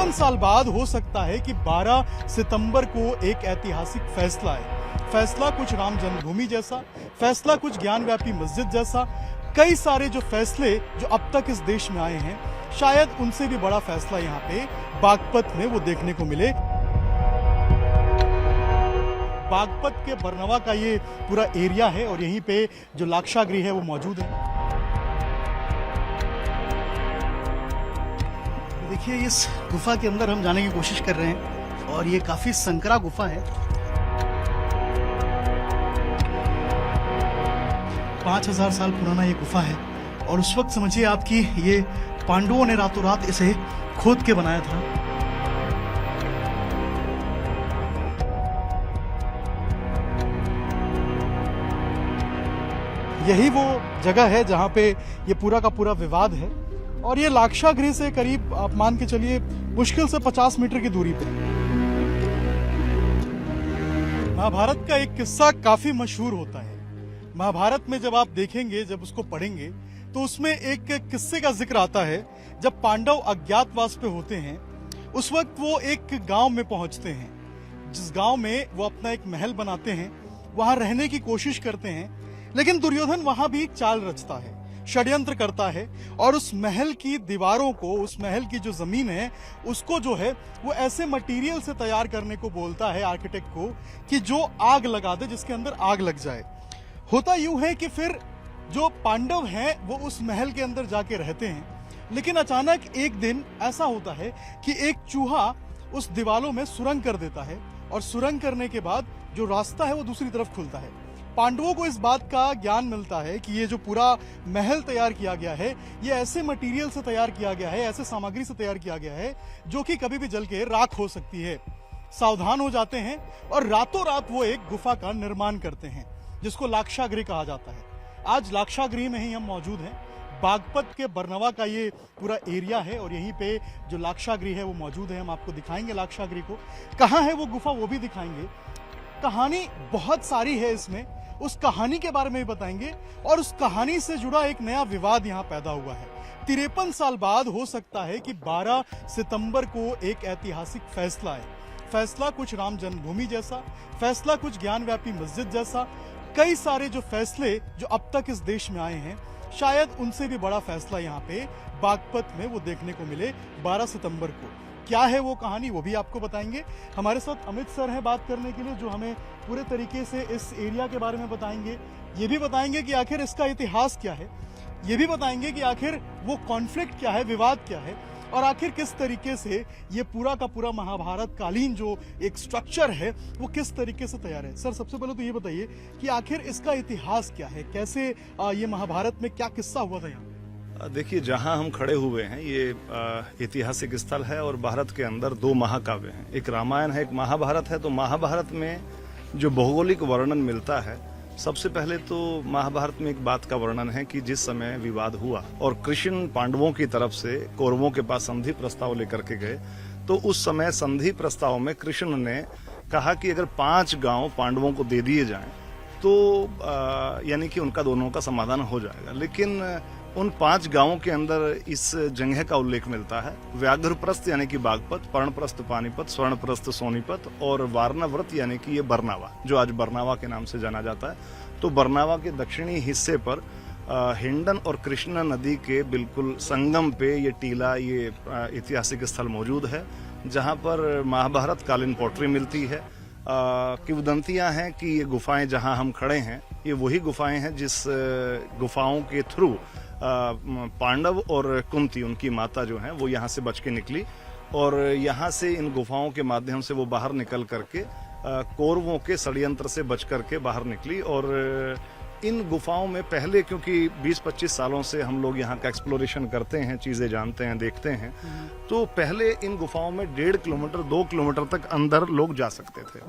53 साल बाद हो सकता है कि 12 सितंबर को एक ऐतिहासिक फैसला है। फैसला कुछ राम जन्मभूमि जैसा, फैसला कुछ ज्ञानव्यापी मस्जिद जैसा, कई सारे जो फैसले जो अब तक इस देश में आए हैं, शायद उनसे भी बड़ा फैसला यहाँ पे बागपत में वो देखने को मिले। बागपत के बरनवा का ये पूरा एरिया है और यहीं पे जो लाक्षागृह है वो मौजूद है। देखिए, इस गुफा के अंदर हम जाने की कोशिश कर रहे हैं और ये काफी संकरा गुफा है। 5000 साल पुराना ये गुफा है और उस वक्त समझिए आपकी ये पांडवों ने रातों रात इसे खोद के बनाया था। यही वो जगह है जहां पे ये पूरा का पूरा विवाद है और ये लाक्षागृह से करीब आप मान के चलिए मुश्किल से 50 मीटर की दूरी पे। महाभारत का एक किस्सा काफी मशहूर होता है। महाभारत में जब आप देखेंगे, जब उसको पढ़ेंगे तो उसमें एक किस्से का जिक्र आता है। जब पांडव अज्ञातवास पे होते हैं उस वक्त वो एक गांव में पहुंचते हैं, जिस गांव में वो अपना एक महल बनाते हैं, वहां रहने की कोशिश करते हैं। लेकिन दुर्योधन वहां भी चाल रचता है, षड्यंत्र करता है और उस महल की दीवारों को, उस महल की जो जमीन है उसको जो है वो ऐसे मटेरियल से तैयार करने को बोलता है आर्किटेक्ट को कि जो आग लगा दे, जिसके अंदर आग लग जाए। होता यूं है कि फिर जो पांडव हैं वो उस महल के अंदर जाके रहते हैं, लेकिन अचानक एक दिन ऐसा होता है कि एक चूहा उस दीवारों में सुरंग कर देता है और सुरंग करने के बाद जो रास्ता है वो दूसरी तरफ खुलता है। पांडवों को इस बात का ज्ञान मिलता है कि ये जो पूरा महल तैयार किया गया है ये ऐसे मटेरियल से तैयार किया गया है, ऐसे सामग्री से तैयार किया गया है जो कि कभी भी जल के राख हो सकती है। सावधान हो जाते हैं और रातों रात वो एक गुफा का निर्माण करते हैं जिसको लाक्षागृह कहा जाता है। आज लाक्षागृह में ही हम मौजूद हैं। बागपत के बरनवा का ये पूरा एरिया है और यहीं पे जो लाक्षागृह है वो मौजूद है। हम आपको दिखाएंगे लाक्षागृह को, कहाँ है वो गुफा वो भी दिखाएंगे। कहानी बहुत सारी है इसमें, उस कहानी के बारे में भी बताएंगे और उस कहानी से जुड़ा एक नया विवाद यहाँ पैदा हुआ है। 53 साल बाद हो सकता है कि 12 सितंबर को एक ऐतिहासिक फैसला है। फैसला कुछ राम जन्मभूमि जैसा, फैसला कुछ ज्ञानव्यापी मस्जिद जैसा, कई सारे जो फैसले जो अब तक इस देश में आए हैं, शायद उनसे भी बड़ा फैसला यहाँ पे बागपत में वो देखने को मिले 12 सितंबर को। क्या है वो कहानी वो भी आपको बताएंगे। हमारे साथ अमित सर हैं बात करने के लिए, जो हमें पूरे तरीके से इस एरिया के बारे में बताएंगे। ये भी बताएंगे कि आखिर इसका इतिहास क्या है, ये भी बताएंगे कि आखिर वो कॉन्फ्लिक्ट क्या है, विवाद क्या है और आखिर किस तरीके से ये पूरा का पूरा महाभारत कालीन जो एक स्ट्रक्चर है वो किस तरीके से तैयार है। सर, सबसे पहले तो ये बताइए कि आखिर इसका इतिहास क्या है, कैसे ये महाभारत में क्या किस्सा हुआ था यहाँ। देखिए, जहां हम खड़े हुए हैं ये ऐतिहासिक स्थल है और भारत के अंदर दो महाकाव्य हैं, एक रामायण है, एक महाभारत है। तो महाभारत में जो भौगोलिक वर्णन मिलता है, सबसे पहले तो महाभारत में एक बात का वर्णन है कि जिस समय विवाद हुआ और कृष्ण पांडवों की तरफ से कौरवों के पास संधि प्रस्ताव लेकर के गए, तो उस समय संधि प्रस्ताव में कृष्ण ने कहा कि अगर 5 गांव पांडवों को दे दिए जाएं तो यानी कि उनका दोनों का समाधान हो जाएगा। लेकिन उन 5 गांवों के अंदर इस जगह का उल्लेख मिलता है। व्याघ्रप्रस्थ यानी कि बागपत, पर्णप्रस्थ पानीपत, स्वर्णप्रस्थ सोनीपत और वारणाव्रत यानी कि ये बरनावा, जो आज बरनावा के नाम से जाना जाता है। तो बरनावा के दक्षिणी हिस्से पर हिंडन और कृष्णा नदी के बिल्कुल संगम पे ये टीला, ये ऐतिहासिक स्थल मौजूद है जहाँ पर महाभारत कालीन पॉटरी मिलती है। किंवदंतियां हैं कि ये गुफाएं जहां हम खड़े हैं ये वही गुफाएं हैं जिस गुफाओं के थ्रू पांडव और कुंती, उनकी माता जो हैं, वो यहाँ से बच के निकली और यहाँ से इन गुफाओं के माध्यम से वो बाहर निकल करके कौरवों के षड्यंत्र से बच करके बाहर निकली। और इन गुफाओं में पहले, क्योंकि 20-25 सालों से हम लोग यहाँ का एक्सप्लोरेशन करते हैं, चीजें जानते हैं, देखते हैं, तो पहले इन गुफाओं में 1.5 किलोमीटर 2 किलोमीटर तक अंदर लोग जा सकते थे।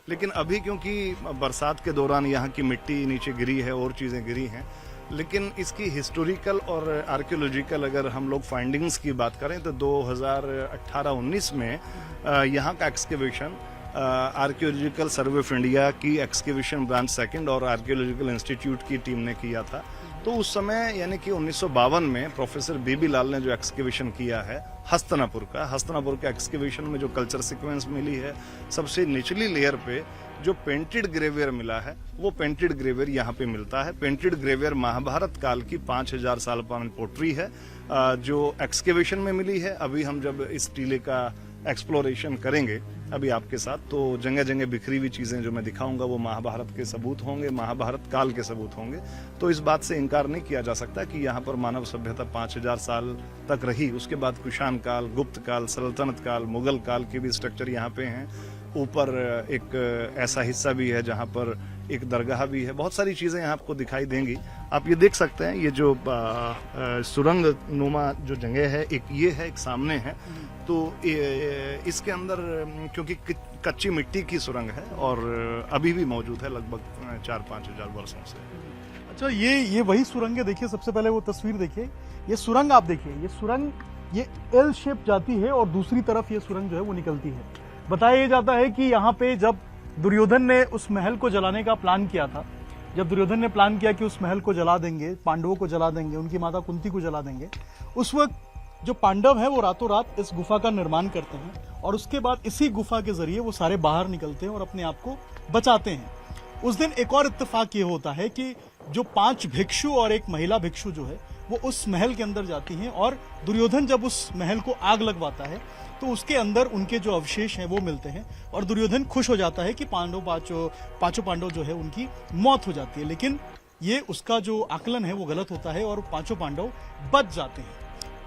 लेकिन अभी क्योंकि बरसात के दौरान यहाँ की मिट्टी नीचे गिरी है और चीजें गिरी हैं, लेकिन इसकी हिस्टोरिकल और आर्कियोलॉजिकल अगर हम लोग फाइंडिंग्स की बात करें तो 2018-19 में यहाँ का excavation archaeological survey of India की एक्सकेवेशन ब्रांच 2 और आर्कियोलॉजिकल इंस्टीट्यूट की टीम ने किया था। तो उस समय यानी कि 1952 में प्रोफेसर बीबी लाल ने जो एक्सकेवेशन किया है हस्तनापुर के एक्सकेवेशन में जो कल्चर सीक्वेंस मिली है, सबसे निचली लेयर पे जो पेंटेड ग्रेवियर मिला है, वो पेंटेड ग्रेवियर यहाँ पे मिलता है। पेंटेड ग्रेवियर महाभारत काल की 5000 साल पुरानी पोट्री है जो एक्सकेवेशन में मिली है। अभी हम जब इस टीले का एक्सप्लोरेशन करेंगे अभी आपके साथ, तो जगह जगह बिखरी हुई चीजें जो मैं दिखाऊंगा वो महाभारत के सबूत होंगे, महाभारत काल के सबूत होंगे। तो इस बात से इनकार नहीं किया जा सकता कि यहाँ पर मानव सभ्यता 5000 साल तक रही। उसके बाद कुषाण काल, गुप्त काल, सल्तनत काल, मुगल काल के भी स्ट्रक्चर यहाँ पे हैं। ऊपर एक ऐसा हिस्सा भी है जहाँ पर एक दरगाह भी है। बहुत सारी चीजें यहाँ आपको दिखाई देंगी। आप ये देख सकते हैं, ये जो सुरंग नुमा जो जगह है, एक ये है, एक सामने है। तो इसके अंदर क्योंकि कच्ची मिट्टी की सुरंग है और अभी भी मौजूद है लगभग 4-5 हजार वर्षों से। अच्छा, ये वही सुरंग है। देखिए, सबसे पहले वो तस्वीर देखिए, ये सुरंग आप देखिए, ये सुरंग ये एल शेप जाती है और दूसरी तरफ ये सुरंग जो है वो निकलती है। बताया जाता है कि यहाँ पे जब दुर्योधन ने उस महल को जलाने का प्लान किया था, जब दुर्योधन ने प्लान किया कि उस महल को जला देंगे, पांडवों को जला देंगे, उनकी माता कुंती को जला देंगे, उस वक्त जो पांडव है वो रातों रात इस गुफा का निर्माण करते हैं और उसके बाद इसी गुफा के जरिए वो सारे बाहर निकलते हैं और अपने आप को बचाते हैं। उस दिन एक और इत्तेफाक ये होता है कि जो 5 भिक्षु और एक महिला भिक्षु जो है वो उस महल के अंदर जाती हैं और दुर्योधन जब उस महल को आग लगवाता है तो उसके अंदर उनके जो अवशेष हैं वो मिलते हैं और दुर्योधन खुश हो जाता है कि पांचों पांडव जो है उनकी मौत हो जाती है। लेकिन ये उसका जो आकलन है वो गलत होता है और 5 पांडव बच जाते हैं।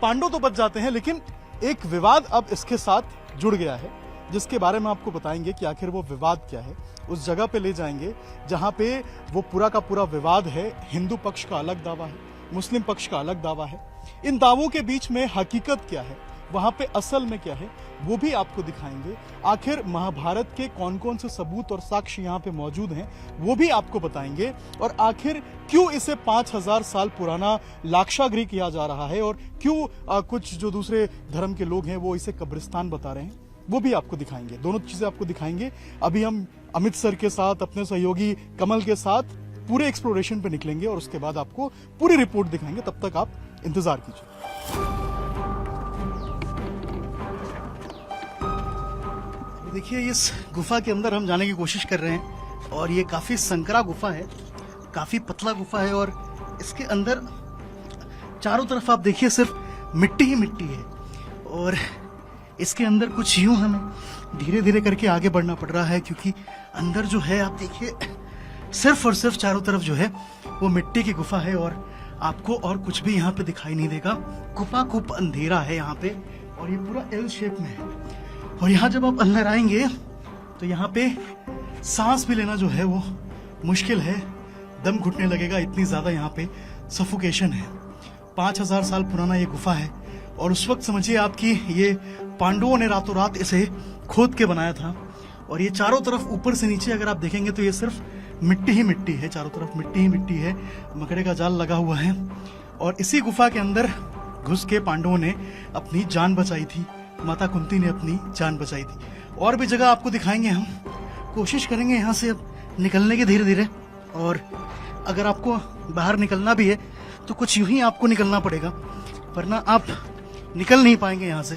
पांडव तो बच जाते हैं, लेकिन एक विवाद अब इसके साथ जुड़ गया है जिसके बारे में आपको बताएंगे कि आखिर वो विवाद क्या है। उस जगह पे ले जाएंगे जहां पे वो पूरा का पूरा विवाद है। हिंदू पक्ष का अलग दावा है, मुस्लिम पक्ष का अलग दावा है। इन दावों के बीच में हकीकत क्या है, वहां पे असल में क्या है, वो भी आपको दिखाएंगे। आखिर महाभारत के कौन कौन से सबूत और साक्ष्य यहाँ पे मौजूद हैं वो भी आपको बताएंगे। और आखिर क्यों इसे 5000 साल पुराना लाक्षागृह किया जा रहा है और क्यों कुछ जो दूसरे धर्म के लोग हैं वो इसे कब्रिस्तान बता रहे हैं, वो भी आपको दिखाएंगे। दोनों चीजें आपको दिखाएंगे। अभी हम अमित सर के साथ, अपने सहयोगी कमल के साथ पूरे एक्सप्लोरेशन पे निकलेंगे और उसके बाद आपको पूरी रिपोर्ट दिखाएंगे। तब तक आप इंतजार कीजिए। देखिए, इस गुफा के अंदर हम जाने की कोशिश कर रहे हैं और ये काफी संकरा गुफा है, काफी पतला गुफा है और इसके अंदर चारों तरफ आप देखिए सिर्फ मिट्टी ही मिट्टी है और इसके अंदर कुछ यूं हमें धीरे धीरे करके आगे बढ़ना पड़ रहा है क्योंकि अंदर जो है आप देखिए सिर्फ और सिर्फ चारों तरफ जो है वो मिट्टी की गुफा है और आपको और कुछ भी यहाँ पे दिखाई नहीं देगा। गुफा खूब अंधेरा है यहाँ पे और ये पूरा एल शेप में है और यहाँ जब आप अंदर आएंगे तो यहाँ पे सांस भी लेना जो है वो मुश्किल है, दम घुटने लगेगा, इतनी ज्यादा यहाँ पे सफोकेशन है। 5000 साल पुराना ये गुफा है और उस वक्त समझिए आपकी ये पांडवों ने रातों रात इसे खोद के बनाया था और ये चारों तरफ ऊपर से नीचे अगर आप देखेंगे तो ये सिर्फ मिट्टी ही मिट्टी है, चारों तरफ मिट्टी ही मिट्टी है। मकड़े का जाल लगा हुआ है और इसी गुफा के अंदर घुस के पांडवों ने अपनी जान बचाई थी, माता कुंती ने अपनी जान बचाई थी। और भी जगह आपको दिखाएंगे, हम कोशिश करेंगे यहाँ से अब निकलने की धीरे धीरे। और अगर आपको बाहर निकलना भी है तो कुछ यूं ही आपको निकलना पड़ेगा, वरना आप निकल नहीं पाएंगे यहाँ से।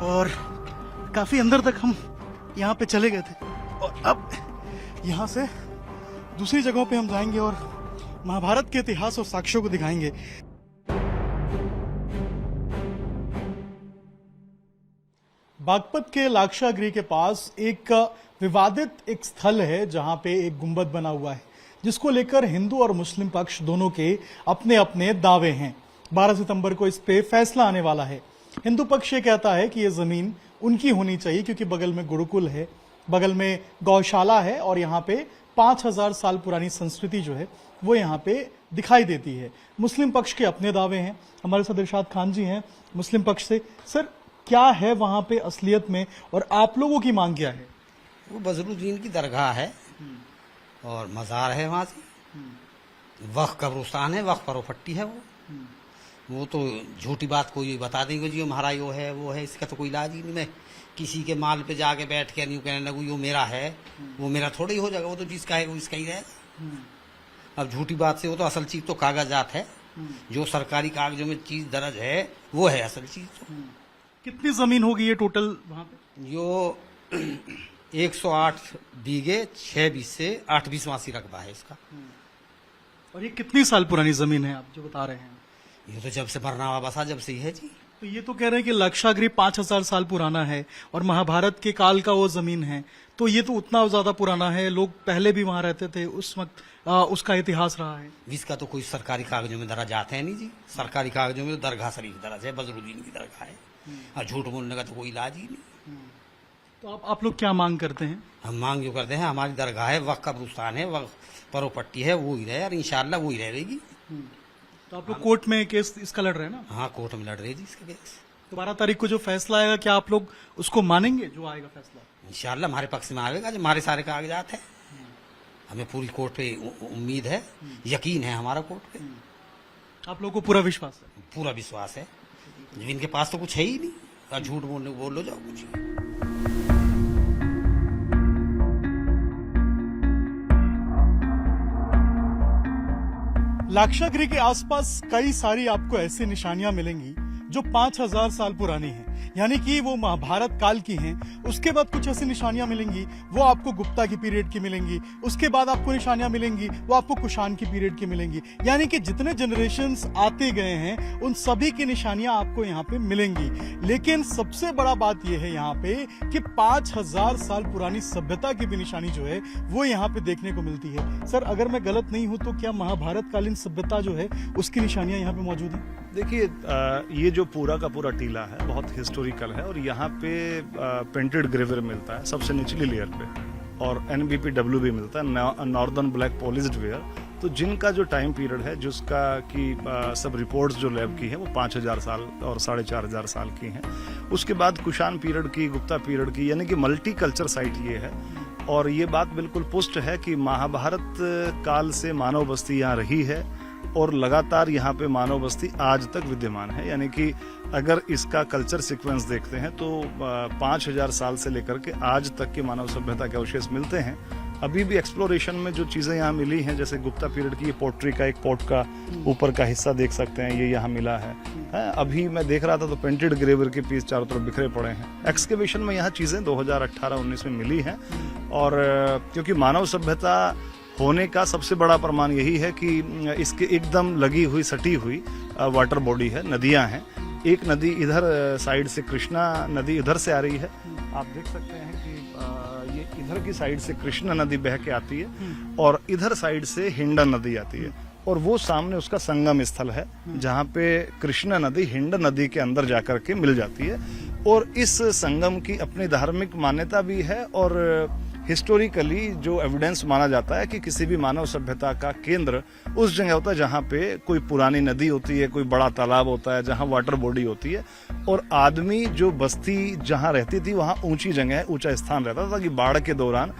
और काफी अंदर तक हम यहाँ पे चले गए थे और अब यहाँ से दूसरी जगहों पे हम जाएंगे और महाभारत के इतिहास और साक्ष्यों को दिखाएंगे। बागपत के लाक्षागृह के पास एक विवादित एक स्थल है जहां पे एक गुंबद बना हुआ है जिसको लेकर हिंदू और मुस्लिम पक्ष दोनों के अपने अपने दावे हैं। 12 सितंबर को इस पे फैसला आने वाला है। हिंदू पक्ष ये कहता है कि ये जमीन उनकी होनी चाहिए क्योंकि बगल में गुरुकुल है, बगल में गौशाला है और यहाँ पे 5000 साल पुरानी संस्कृति जो है वो यहाँ पे दिखाई देती है। मुस्लिम पक्ष के अपने दावे हैं। हमारे साथ इरशाद खान जी हैं मुस्लिम पक्ष से। सर, क्या है वहां पे असलियत में और आप लोगों की मांग क्या है? वो बजरुद्दीन की दरगाह है और मज़ार है वहाँ से। वक्फ कब्रिस्तान है, वक्फ परोपट्टी है वो तो झूठी बात कोई बता देंगे जी हमारा यो है वो है, इसका तो कोई इलाज ही नहीं। मैं किसी के माल पे जाके बैठ के नहीं कहने लगूँ यो मेरा है, वो मेरा थोड़ा ही हो जाएगा। वो तो जिसका है वो इसका ही रहेगा। अब झूठी बात से वो तो असल चीज तो कागजात है, जो सरकारी कागजों में चीज दर्ज है वो है असल चीज। तो कितनी जमीन होगी ये टोटल वहाँ पे? जो 108 बीघे 6 बीस से 8 बीस मासी रकबा है इसका। और ये कितनी साल पुरानी जमीन है आप जो बता रहे हैं? ये तो जब से बरनावा बसा जब से ही है जी। तो ये तो कह रहे हैं कि लाक्षागृह 5000 साल पुराना है और महाभारत के काल का वो जमीन है, तो ये तो उतना ज्यादा पुराना है, लोग पहले भी वहां रहते थे उस वक्त, उसका इतिहास रहा है। इसका तो कोई सरकारी कागजों में दर्ज आता है नहीं जी। सरकारी कागजों में तो दरगाह शरीफ दर्ज है, बजरुद्दीन की दरगाह है, और झूठ बोलने का तो कोई इलाज ही नहीं। तो आप लोग क्या मांग करते हैं? हम मांग जो करते हैं, हमारी दरगाह है, वक्फ कब्रिस्तान है, वक्फ परोपट्टी है, वो ही रहे और इंशाल्लाह वो ही रहेगी। तो आप लोग कोर्ट में केस इसका लड़ रहे हैं ना? हाँ, कोर्ट में लड़ रही जी इसका केस। तो 12 तारीख को जो फैसला आएगा क्या आप लोग उसको मानेंगे? जो आएगा फैसला इंशाल्लाह हमारे पक्ष में आएगा, जो हमारे सारे कागजात है। हमें पूरी कोर्ट पे उम्मीद है, यकीन है हमारा कोर्ट पे। आप लोगों को पूरा विश्वास है? पूरा विश्वास है। जो इनके पास तो कुछ है ही नहीं, और झूठ बोल लो जाओ कुछ। लाक्षागृह के आसपास कई सारी आपको ऐसी निशानियां मिलेंगी जो 5000 साल पुरानी हैं, यानी कि वो महाभारत काल की हैं। उसके बाद कुछ ऐसी निशानियां मिलेंगी वो आपको गुप्ता की पीरियड की मिलेंगी। उसके बाद आपको निशानियां मिलेंगी वो आपको कुषाण की पीरियड की मिलेंगी। यानी कि जितने जनरेशन्स आते गए हैं उन सभी की निशानियां आपको यहाँ पे मिलेंगी। लेकिन सबसे बड़ा बात यह है यहाँ पे कि 5000 साल पुरानी सभ्यता की भी निशानी जो है वो यहाँ पे देखने को मिलती है। सर, अगर मैं गलत नहीं हूं तो क्या महाभारत कालीन सभ्यता जो है उसकी निशानियां यहाँ पे मौजूद हैं? देखिए, ये जो पूरा का पूरा टीला है बहुत हिस्टोरिकल है और यहाँ पे पेंटेड ग्रेवियर मिलता है सबसे निचली लेयर पे, और NBPW भी मिलता है, नॉर्दर्न ब्लैक पॉलिश्ड वेयर। तो जिनका जो टाइम पीरियड है जिसका कि सब रिपोर्ट्स जो लैब की है वो 5000 साल और 4500 साल की हैं। उसके बाद कुषाण पीरियड की, गुप्ता पीरियड की, यानी कि मल्टी कल्चर साइट ये है। और ये बात बिल्कुल पुष्ट है कि महाभारत काल से मानव बस्ती यहाँ रही है और लगातार यहाँ पे मानव बस्ती आज तक विद्यमान है। यानी कि अगर इसका कल्चर सीक्वेंस देखते हैं तो 5000 साल से लेकर के आज तक के मानव सभ्यता के अवशेष मिलते हैं। अभी भी एक्सप्लोरेशन में जो चीज़ें यहाँ मिली हैं, जैसे गुप्ता पीरियड की पोट्री का एक पोट का ऊपर का हिस्सा देख सकते हैं, ये यहाँ मिला है। अभी मैं देख रहा था तो पेंटेड ग्रेवियर के पीस चारों तरफ बिखरे पड़े हैं। एक्सकेवेशन में यहाँ चीज़ें 2018-19 में मिली हैं। और क्योंकि मानव सभ्यता होने का सबसे बड़ा प्रमाण यही है कि इसके एकदम लगी हुई सटी हुई वाटर बॉडी है, नदियां हैं। एक नदी इधर साइड से कृष्णा नदी इधर से आ रही है, आप देख सकते हैं कि ये इधर की साइड से कृष्णा नदी बह के आती है और इधर साइड से हिंडन नदी आती है, और वो सामने उसका संगम स्थल है जहाँ पे कृष्णा नदी हिंडन नदी के अंदर जाकर के मिल जाती है। और इस संगम की अपनी धार्मिक मान्यता भी है और हिस्टोरिकली जो एविडेंस माना जाता है कि किसी भी मानव सभ्यता का केंद्र उस जगह होता है जहाँ पे कोई पुरानी नदी होती है, कोई बड़ा तालाब होता है, जहाँ वाटर बॉडी होती है। और आदमी जो बस्ती जहाँ रहती थी वहाँ ऊंची जगह है, ऊंचा स्थान रहता था ताकि बाढ़ के दौरान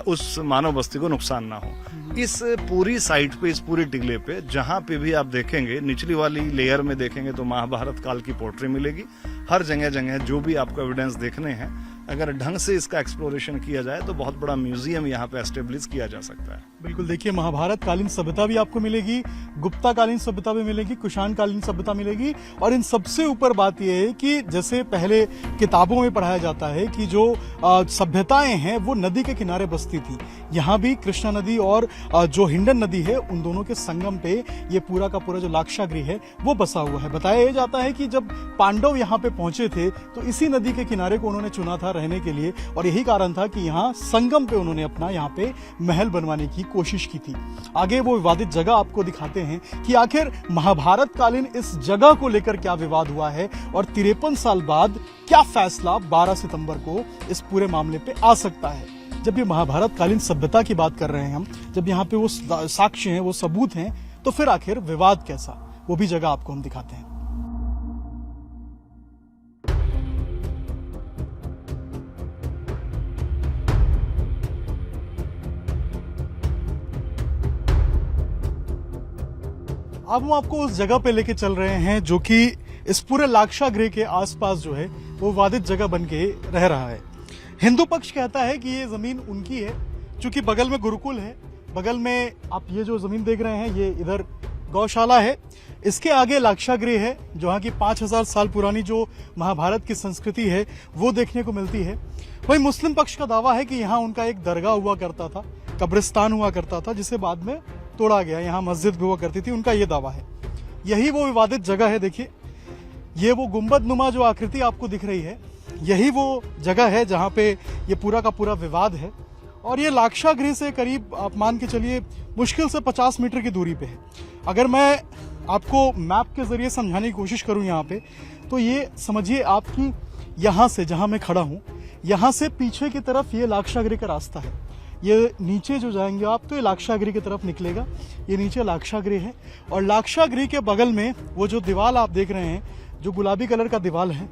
उस मानव बस्ती को नुकसान ना हो। इस पूरी साइट पे, इस पूरी टिगले पे जहाँ पे भी आप देखेंगे, निचली वाली लेयर में देखेंगे तो महाभारत काल की पोट्री मिलेगी। हर जगह जगह जो भी आपको एविडेंस देखने हैं, अगर ढंग से इसका एक्सप्लोरेशन किया जाए तो बहुत बड़ा म्यूजियम यहाँ पे एस्टेब्लिश किया जा सकता है। बिल्कुल, देखिए महाभारत कालीन सभ्यता भी आपको मिलेगी, गुप्ता कालीन सभ्यता भी मिलेगी, कुषाण कालीन सभ्यता मिलेगी। और इन सबसे ऊपर बात यह है कि जैसे पहले किताबों में पढ़ाया जाता है कि जो सभ्यताएं हैं वो नदी के किनारे बसती थी। यहाँ भी कृष्णा नदी और जो हिंडन नदी है उन दोनों के संगम पे ये पूरा का पूरा जो लाक्षागृह है वो बसा हुआ है। बताया जाता है कि जब पांडव यहाँ पे पहुंचे थे तो इसी नदी के किनारे को उन्होंने चुना था रहने के लिए, और यही कारण था कि यहाँ संगम पे उन्होंने अपना यहाँ पे महल बनवाने की कोशिश की थी। आगे वो विवादित जगह आपको दिखाते हैं कि आखिर महाभारत कालीन इस जगह को लेकर क्या विवाद हुआ है और 53 साल बाद क्या फैसला 12 सितंबर को इस पूरे मामले पे आ सकता है। जब ये महाभारत कालीन सभ्यता की बात कर रहे हैं हम, जब यहाँ पे वो साक्ष्य हैं, वो सबूत हैं, तो फिर आखिर विवाद कैसा, वो भी जगह आपको हम दिखाते हैं। अब हम आपको उस जगह पे लेके चल रहे हैं जो कि इस पूरे लाक्षागृह के आसपास जो है वो विवादित जगह बन के रह रहा है। हिंदू पक्ष कहता है कि ये जमीन उनकी है, चूंकि बगल में गुरुकुल है, बगल में आप ये जो जमीन देख रहे हैं ये इधर गौशाला है, इसके आगे लाक्षागृह है जहाँ की 5000 साल पुरानी जो महाभारत की संस्कृति है वो देखने को मिलती है। वही मुस्लिम पक्ष का दावा है कि यहाँ उनका एक दरगाह हुआ करता था, कब्रिस्तान हुआ करता था, जिसे बाद में तोड़ा गया, यहाँ मस्जिद भी हुआ करती थी, उनका ये दावा है। यही वो विवादित जगह है, देखिए ये वो गुंबद नुमा जो आकृति आपको दिख रही है, यही वो जगह है जहाँ पे ये पूरा का पूरा विवाद है। और ये लाक्षागृह से करीब आप मान के चलिए मुश्किल से 50 मीटर की दूरी पे है। अगर मैं आपको मैप के जरिए समझाने की कोशिश करूं यहाँ पे, तो ये समझिए आपकी यहाँ से जहाँ मैं खड़ा हूँ, यहाँ से पीछे की तरफ ये लाक्षागृह का रास्ता है। ये नीचे जो जाएंगे आप तो ये लाक्षागृह की तरफ निकलेगा, ये नीचे लाक्षागृह है। और लाक्षागृह के बगल में वो जो दीवार आप देख रहे हैं, जो गुलाबी कलर का दीवार है,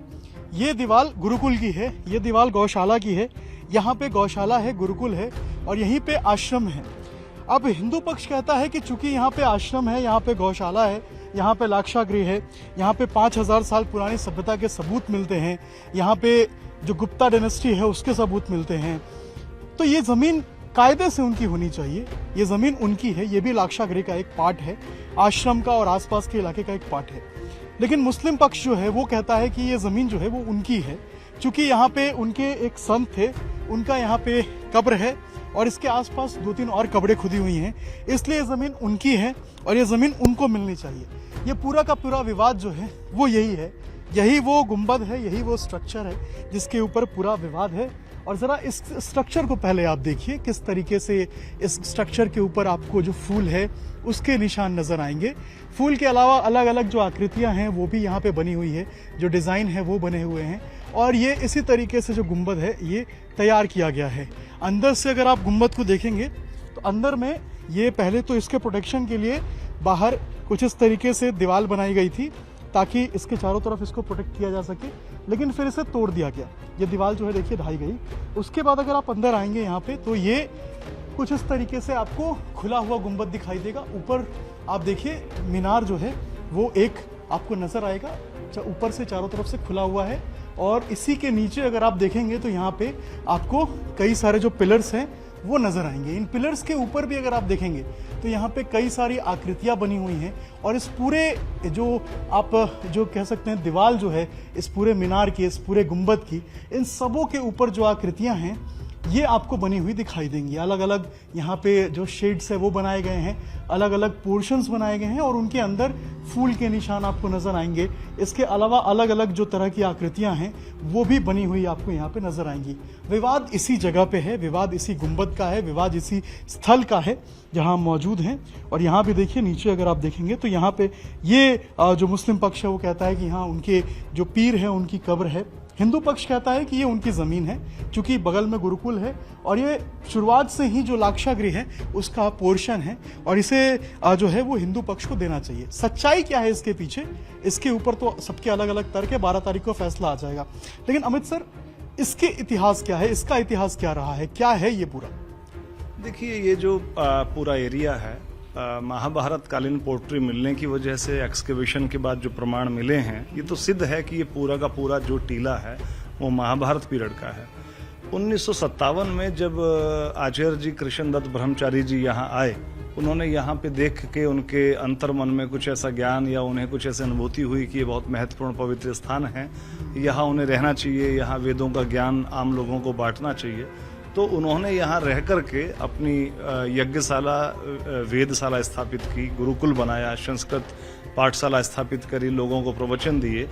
ये दीवार गुरुकुल की है, ये दीवार गौशाला की है। यहाँ पे गौशाला है, गुरुकुल है और यहीं पे आश्रम है। अब हिंदू पक्ष कहता है कि चूंकि यहाँ पे आश्रम है, यहाँ पे गौशाला है, यहाँ पे लाक्षागृह है, यहाँ पे 5000 साल पुरानी सभ्यता के सबूत मिलते हैं, यहाँ पे जो गुप्ता डायनेस्टी है उसके सबूत मिलते हैं, तो ये जमीन कायदे से उनकी होनी चाहिए। ये जमीन उनकी है, ये भी लाक्षागृह का एक पार्ट है, आश्रम का और आसपास के इलाके का एक पार्ट है। लेकिन मुस्लिम पक्ष जो है वो कहता है कि ये जमीन जो है वो उनकी है, क्योंकि यहाँ पे उनके एक संत थे, उनका यहाँ पे कब्र है और इसके आसपास 2-3 और कब्रें खुदी हुई हैं, इसलिए जमीन उनकी है और ये जमीन उनको मिलनी चाहिए। ये पूरा का पूरा विवाद जो है वो यही है, यही वो गुंबद है, यही वो स्ट्रक्चर है जिसके ऊपर पूरा विवाद है। और जरा इस स्ट्रक्चर को पहले आप देखिए, किस तरीके से इस स्ट्रक्चर के ऊपर आपको जो फूल है उसके निशान नजर आएंगे। फूल के अलावा अलग अलग जो आकृतियां हैं वो भी यहाँ पे बनी हुई है, जो डिजाइन है वो बने हुए हैं और ये इसी तरीके से जो गुंबद है ये तैयार किया गया है। अंदर से अगर आप गुंबद को देखेंगे तो अंदर में ये पहले तो इसके प्रोटेक्शन के लिए बाहर कुछ इस तरीके से दीवार बनाई गई थी ताकि इसके चारों तरफ इसको प्रोटेक्ट किया जा सके, लेकिन फिर इसे तोड़ दिया गया। ये दीवार जो है देखिए ढाई गई। उसके बाद अगर आप अंदर आएंगे यहाँ पे तो ये कुछ इस तरीके से आपको खुला हुआ गुंबद दिखाई देगा। ऊपर आप देखिए मीनार जो है वो एक आपको नजर आएगा, ऊपर से चारों तरफ से खुला हुआ है। और इसी के नीचे अगर आप देखेंगे तो यहाँ पे आपको कई सारे जो पिलर्स हैं वो नजर आएंगे। इन पिलर्स के ऊपर भी अगर आप देखेंगे तो यहाँ पे कई सारी आकृतियां बनी हुई हैं और इस पूरे जो आप जो कह सकते हैं दीवार जो है इस पूरे मीनार की, इस पूरे गुंबद की, इन सबों के ऊपर जो आकृतियां हैं ये आपको बनी हुई दिखाई देंगी। अलग अलग यहाँ पे जो शेड्स है वो बनाए गए हैं, अलग अलग पोर्शंस बनाए गए हैं और उनके अंदर फूल के निशान आपको नजर आएंगे। इसके अलावा अलग अलग जो तरह की आकृतियां हैं वो भी बनी हुई आपको यहाँ पे नजर आएंगी। विवाद इसी जगह पे है, विवाद इसी गुंबद का है, विवाद इसी स्थल का है जहाँ हम मौजूद हैं। और यहाँ भी देखिए नीचे अगर आप देखेंगे तो यहाँ पे ये जो मुस्लिम पक्ष है वो कहता है कि यहाँ उनके जो पीर है उनकी कब्र है। हिंदू पक्ष कहता है कि ये उनकी जमीन है क्योंकि बगल में गुरुकुल है और ये शुरुआत से ही जो लाक्षागृह है उसका पोर्शन है और इसे जो है वो हिंदू पक्ष को देना चाहिए। सच्चाई क्या है इसके पीछे, इसके ऊपर तो सबके अलग अलग तर्क है, 12 तारीख को फैसला आ जाएगा। लेकिन अमित सर, इसके इतिहास क्या है, इसका इतिहास क्या रहा है, क्या है ये पूरा? देखिए ये जो पूरा एरिया है महाभारत कालीन पोट्री मिलने की वजह से एक्सकेवेशन के बाद जो प्रमाण मिले हैं ये तो सिद्ध है कि ये पूरा का पूरा जो टीला है वो महाभारत पीरियड का है। 1957 में जब आचार्य जी कृष्णदत्त ब्रह्मचारी जी यहाँ आए, उन्होंने यहाँ पे देख के उनके अंतर मन में कुछ ऐसा ज्ञान या उन्हें कुछ ऐसी अनुभूति हुई कि ये बहुत महत्वपूर्ण पवित्र स्थान है, यहाँ उन्हें रहना चाहिए, यहाँ वेदों का ज्ञान आम लोगों को बांटना चाहिए। तो उन्होंने यहाँ रह कर के अपनी यज्ञशाला वेदशाला स्थापित की, गुरुकुल बनाया, संस्कृत पाठशाला स्थापित करी, लोगों को प्रवचन दिए।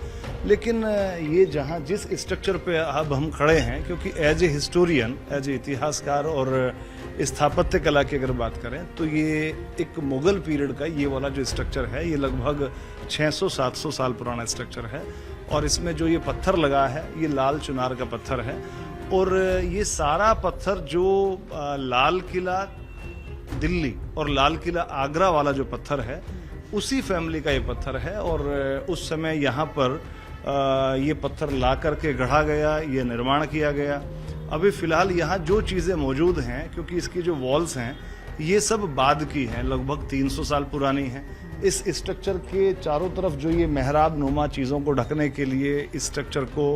लेकिन ये जहाँ जिस स्ट्रक्चर पे अब हम खड़े हैं, क्योंकि as a historian, as a इतिहासकार और स्थापत्य कला की अगर बात करें तो ये एक मुगल पीरियड का ये वाला जो स्ट्रक्चर है ये लगभग 600-700 साल पुराना स्ट्रक्चर है। और इसमें जो ये पत्थर लगा है ये लाल चुनार का पत्थर है और ये सारा पत्थर जो लाल किला दिल्ली और लाल किला आगरा वाला जो पत्थर है उसी फैमिली का ये पत्थर है। और उस समय यहाँ पर ये पत्थर ला करके गढ़ा गया, ये निर्माण किया गया। अभी फिलहाल यहाँ जो चीज़ें मौजूद हैं, क्योंकि इसकी जो वॉल्स हैं ये सब बाद की हैं, लगभग 300 साल पुरानी हैं। इस स्ट्रक्चर के चारों तरफ जो ये मेहराब नुमा चीज़ों को ढकने के लिए इस स्ट्रक्चर को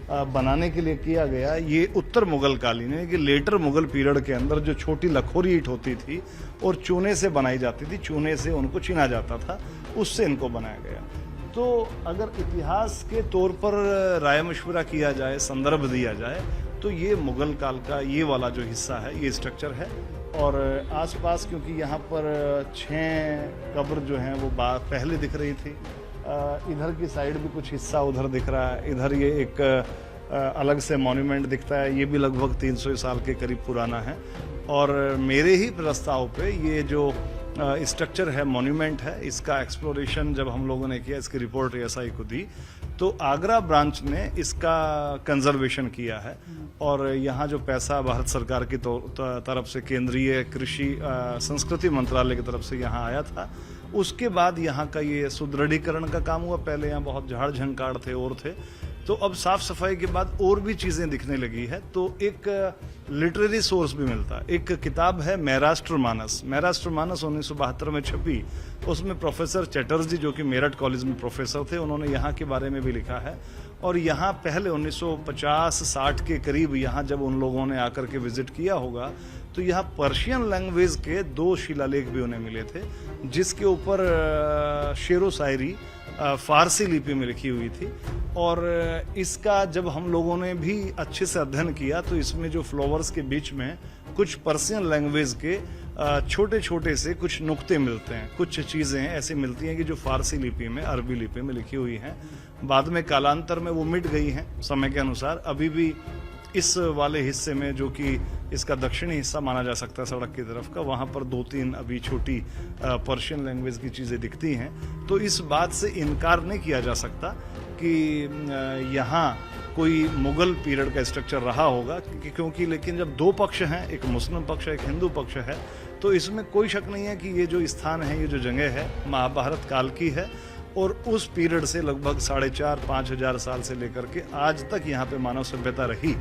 बनाने के लिए किया गया, ये उत्तर मुगल कालीन है कि लेटर मुगल पीरियड के अंदर जो छोटी लखोरी ईंट होती थी और चूने से बनाई जाती थी, चूने से उनको चीना जाता था, उससे इनको बनाया गया। तो अगर इतिहास के तौर पर राय मशवरा किया जाए, संदर्भ दिया जाए, तो ये मुगल काल का ये वाला जो हिस्सा है, ये स्ट्रक्चर है। और आसपास क्योंकि यहाँ पर 6 कब्र जो हैं वो पहले दिख रही थी, इधर की साइड भी कुछ हिस्सा उधर दिख रहा है, इधर ये एक अलग से मॉन्यूमेंट दिखता है, ये भी लगभग 300 साल के करीब पुराना है। और मेरे ही प्रस्ताव पे ये जो स्ट्रक्चर है, मॉन्यूमेंट है, इसका एक्सप्लोरेशन जब हम लोगों ने किया, इसकी रिपोर्ट एएसआई को दी, तो आगरा ब्रांच ने इसका कंजर्वेशन किया है। और यहाँ जो पैसा भारत सरकार की तरफ से, केंद्रीय कृषि संस्कृति मंत्रालय की तरफ से यहाँ आया था, उसके बाद यहाँ का ये सुदृढ़ीकरण का काम हुआ। पहले यहाँ बहुत झाड़ झंकाड़ थे और थे, तो अब साफ सफाई के बाद और भी चीजें दिखने लगी है। तो एक लिटरेरी सोर्स भी मिलता है। एक किताब है मैराष्ट्र मानस 1972 में छपी, उसमें प्रोफेसर चैटर्जी जो कि मेरठ कॉलेज में प्रोफेसर थे, उन्होंने यहाँ के बारे में भी लिखा है। और यहाँ पहले 1950-60 के करीब यहाँ जब उन लोगों ने आकर के विजिट किया होगा, तो यहाँ पर्शियन लैंग्वेज के 2 शिलालेख भी उन्हें मिले थे, जिसके ऊपर शेरो शायरी फारसी लिपि में लिखी हुई थी। और इसका जब हम लोगों ने भी अच्छे से अध्ययन किया, तो इसमें जो फ्लावर्स के बीच में कुछ पर्शियन लैंग्वेज के छोटे छोटे से कुछ नुक्ते मिलते हैं, कुछ चीज़ें ऐसी मिलती हैं कि जो फारसी लिपि में, अरबी लिपि में लिखी हुई हैं। बाद में कालांतर में वो मिट गई हैं समय के अनुसार। अभी भी इस वाले हिस्से में, जो कि इसका दक्षिणी हिस्सा माना जा सकता है सड़क की तरफ का, वहाँ पर 2-3 अभी छोटी पर्शियन लैंग्वेज की चीज़ें दिखती हैं। तो इस बात से इनकार नहीं किया जा सकता कि यहाँ कोई मुगल पीरियड का स्ट्रक्चर रहा होगा, क्योंकि लेकिन जब 2 पक्ष हैं, एक मुस्लिम पक्ष है, एक हिंदू पक्ष है, तो इसमें कोई शक नहीं है कि ये जो स्थान है, ये जो जगह है, महाभारत काल की है। और उस पीरियड से लगभग 4,500-5 हजार साल से लेकर के आज तक यहाँ पे मानव सभ्यता रही।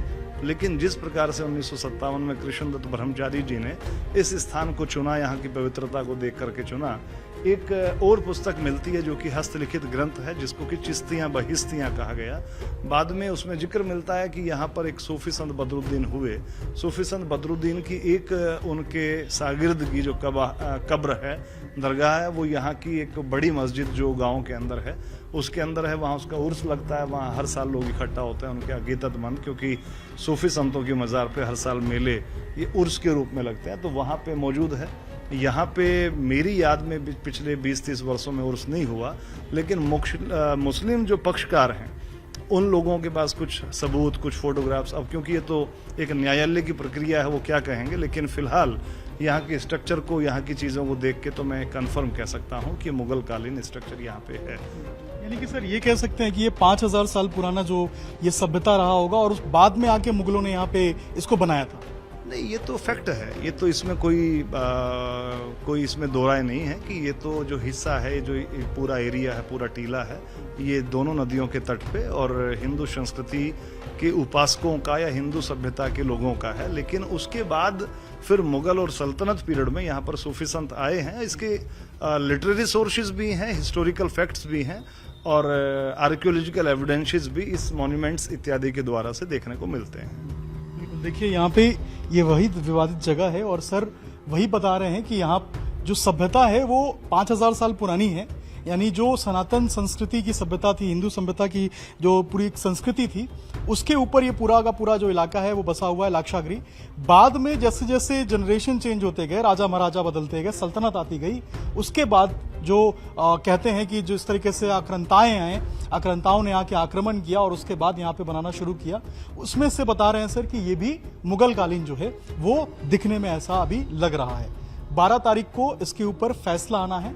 लेकिन जिस प्रकार से 1957 में कृष्णदत्त ब्रह्मचारी जी ने इस स्थान को चुना, यहाँ की पवित्रता को देख करके चुना। एक और पुस्तक मिलती है जो कि हस्तलिखित ग्रंथ है, जिसको कि चिश्तियाँ बहिश्तियाँ कहा गया। बाद में उसमें जिक्र मिलता है कि यहाँ पर एक सूफी संत बदरुद्दीन हुए। सूफी संत बदरुद्दीन की एक उनके शागिर्द की जो कब्र है, दरगाह है, वो यहाँ की एक बड़ी मस्जिद जो गाँव के अंदर है, उसके अंदर है। वहाँ उसका उर्स लगता है, वहाँ हर साल लोग इकट्ठा होते हैं उनके अकीदतमंद, क्योंकि सूफी संतों की मज़ार पे हर साल मेले ये उर्स के रूप में लगते हैं, तो वहाँ पे मौजूद है। यहाँ पे मेरी याद में पिछले 20-30 वर्षों में उर्स नहीं हुआ, लेकिन मुस्लिम जो पक्षकार हैं उन लोगों के पास कुछ सबूत, कुछ फोटोग्राफ्स, अब क्योंकि ये तो एक न्यायालय की प्रक्रिया है, वो क्या कहेंगे, लेकिन फिलहाल यहाँ के स्ट्रक्चर को, यहाँ की चीज़ों को देख के तो मैं कंफर्म कह सकता हूँ कि मुगल कालीन स्ट्रक्चर यहाँ पे है। यानी कि सर ये कह सकते हैं कि ये 5000 साल पुराना जो ये सभ्यता रहा होगा, और उस बाद में आके मुगलों ने यहाँ पे इसको बनाया था। नहीं, ये तो फैक्ट है, ये तो इसमें कोई इसमें दो राय नहीं है कि ये तो जो हिस्सा है, जो पूरा एरिया है, पूरा टीला है, ये दोनों नदियों के तट पे और हिंदू संस्कृति के उपासकों का या हिंदू सभ्यता के लोगों का है। लेकिन उसके बाद फिर मुगल और सल्तनत पीरियड में यहाँ पर सूफी संत आए हैं। इसके लिटरेरी सोर्सेज भी हैं, हिस्टोरिकल फैक्ट्स भी हैं, और आर्कियोलॉजिकल एविडेंसेस भी इस मॉन्यूमेंट्स इत्यादि के द्वारा से देखने को मिलते हैं। देखिए यहाँ पे ये वही विवादित जगह है, और सर वही बता रहे हैं कि यहाँ जो सभ्यता है वो 5000 साल पुरानी है। यानी जो सनातन संस्कृति की सभ्यता थी, हिंदू सभ्यता की जो पूरी संस्कृति थी, उसके ऊपर ये पूरा का पूरा जो इलाका है वो बसा हुआ है, लाक्षागृह। बाद में जैसे जैसे जनरेशन चेंज होते गए, राजा महाराजा बदलते गए, सल्तनत आती गई, उसके बाद जो कहते हैं कि जो इस तरीके से आक्रांताएं आए, आक्रांताओं ने आके आक्रमण किया और उसके बाद यहाँ पे बनाना शुरू किया, उसमें से बता रहे हैं सर कि ये भी मुगल कालीन जो है वो दिखने में ऐसा अभी लग रहा है। 12 तारीख को इसके ऊपर फैसला आना है।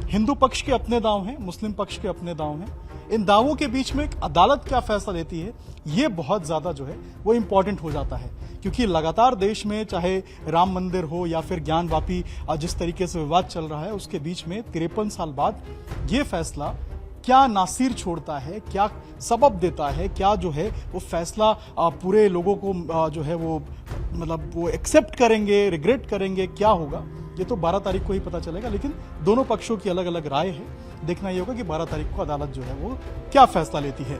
हिंदू पक्ष के अपने दांव हैं, मुस्लिम पक्ष के अपने दांव हैं। इन दावों के बीच में एक अदालत क्या फैसला लेती है, ये बहुत ज्यादा जो है वो इंपॉर्टेंट हो जाता है, क्योंकि लगातार देश में चाहे राम मंदिर हो या फिर ज्ञानवापी जिस तरीके से विवाद चल रहा है, उसके बीच में 53 साल बाद ये फैसला क्या नासिर छोड़ता है, क्या सबब देता है, क्या जो है वो फैसला पूरे लोगों को जो है वो मतलब वो एक्सेप्ट करेंगे, रिग्रेट करेंगे, क्या होगा, ये तो 12 तारीख को ही पता चलेगा। लेकिन दोनों पक्षों की अलग अलग राय है। देखना ये होगा कि 12 तारीख को अदालत जो है वो क्या फैसला लेती है।